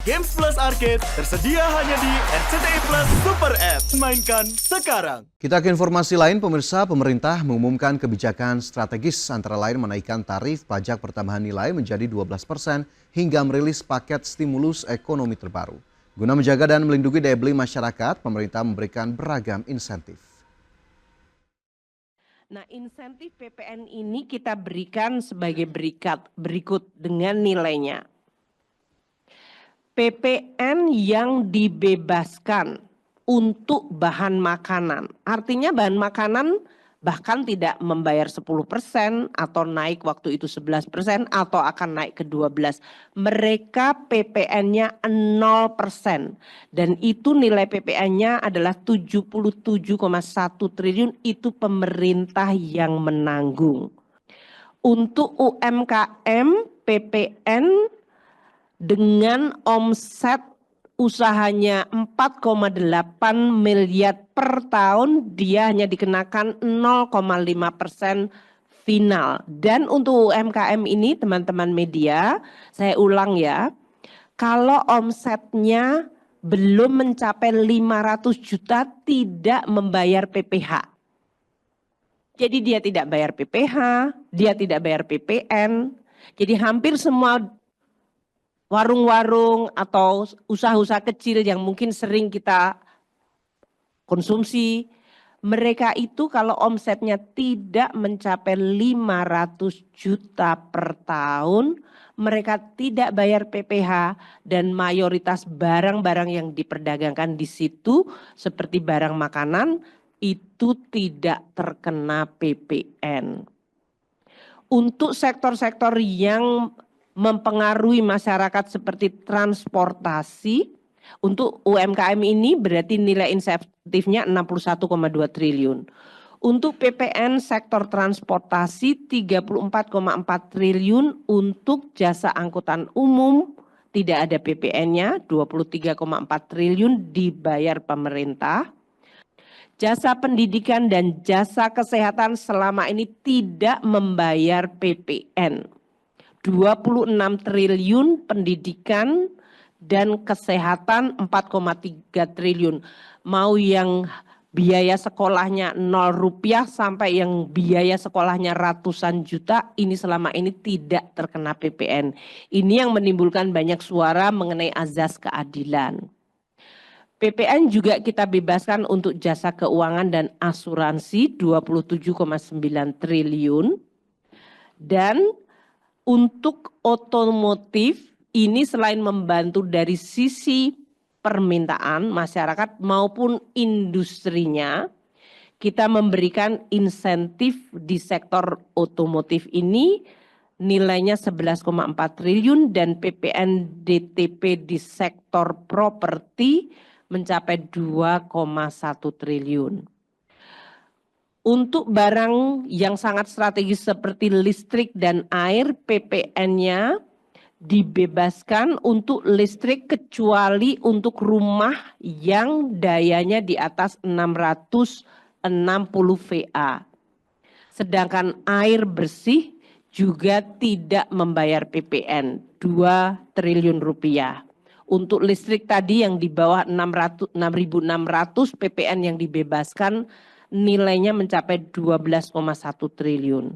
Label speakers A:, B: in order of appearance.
A: Games Plus Arcade tersedia hanya di RCTI Plus Super App. Mainkan sekarang.
B: Kita ke informasi lain, pemirsa. Pemerintah mengumumkan kebijakan strategis antara lain menaikkan tarif pajak pertambahan nilai menjadi 12% hingga merilis paket stimulus ekonomi terbaru. Guna menjaga dan melindungi daya beli masyarakat, pemerintah memberikan beragam insentif.
C: Nah, insentif PPN ini kita berikan sebagai berikut dengan nilainya. PPN yang dibebaskan untuk bahan makanan. Artinya bahan makanan bahkan tidak membayar 10% atau naik waktu itu 11% atau akan naik ke 12%. Mereka PPN-nya 0% dan itu nilai PPN-nya adalah 77,1 triliun, itu pemerintah yang menanggung. Untuk UMKM PPN dengan omset usahanya 4,8 miliar per tahun, dia hanya dikenakan 0,5% final. Dan untuk UMKM ini teman-teman media, saya ulang ya, kalau omsetnya belum mencapai 500 juta tidak membayar PPh. Jadi dia tidak bayar PPh, dia tidak bayar PPN. Jadi hampir semua warung-warung atau usaha-usaha kecil yang mungkin sering kita konsumsi, mereka itu kalau omsetnya tidak mencapai 500 juta per tahun, mereka tidak bayar PPh dan mayoritas barang-barang yang diperdagangkan di situ seperti barang makanan itu tidak terkena PPN. Untuk sektor-sektor yang mempengaruhi masyarakat seperti transportasi, untuk UMKM ini berarti nilai insentifnya 61,2 triliun. Untuk PPN sektor transportasi 34,4 triliun, untuk jasa angkutan umum tidak ada PPN-nya 23,4 triliun dibayar pemerintah. Jasa pendidikan dan jasa kesehatan selama ini tidak membayar PPN. 26 triliun pendidikan dan kesehatan 4,3 triliun. Mau yang biaya sekolahnya 0 rupiah sampai yang biaya sekolahnya ratusan juta, ini selama ini tidak terkena PPN. Ini yang menimbulkan banyak suara mengenai azas keadilan. PPN juga kita bebaskan untuk jasa keuangan dan asuransi 27,9 triliun. Dan untuk otomotif ini selain membantu dari sisi permintaan masyarakat maupun industrinya, kita memberikan insentif di sektor otomotif ini nilainya 11,4 triliun dan PPN DTP di sektor properti mencapai 2,1 triliun. Untuk barang yang sangat strategis seperti listrik dan air, PPN-nya dibebaskan untuk listrik kecuali untuk rumah yang dayanya di atas 660 VA. Sedangkan air bersih juga tidak membayar PPN, 2 triliun rupiah. Untuk listrik tadi yang di bawah 6.600 PPN yang dibebaskan, nilainya mencapai 12,1 triliun.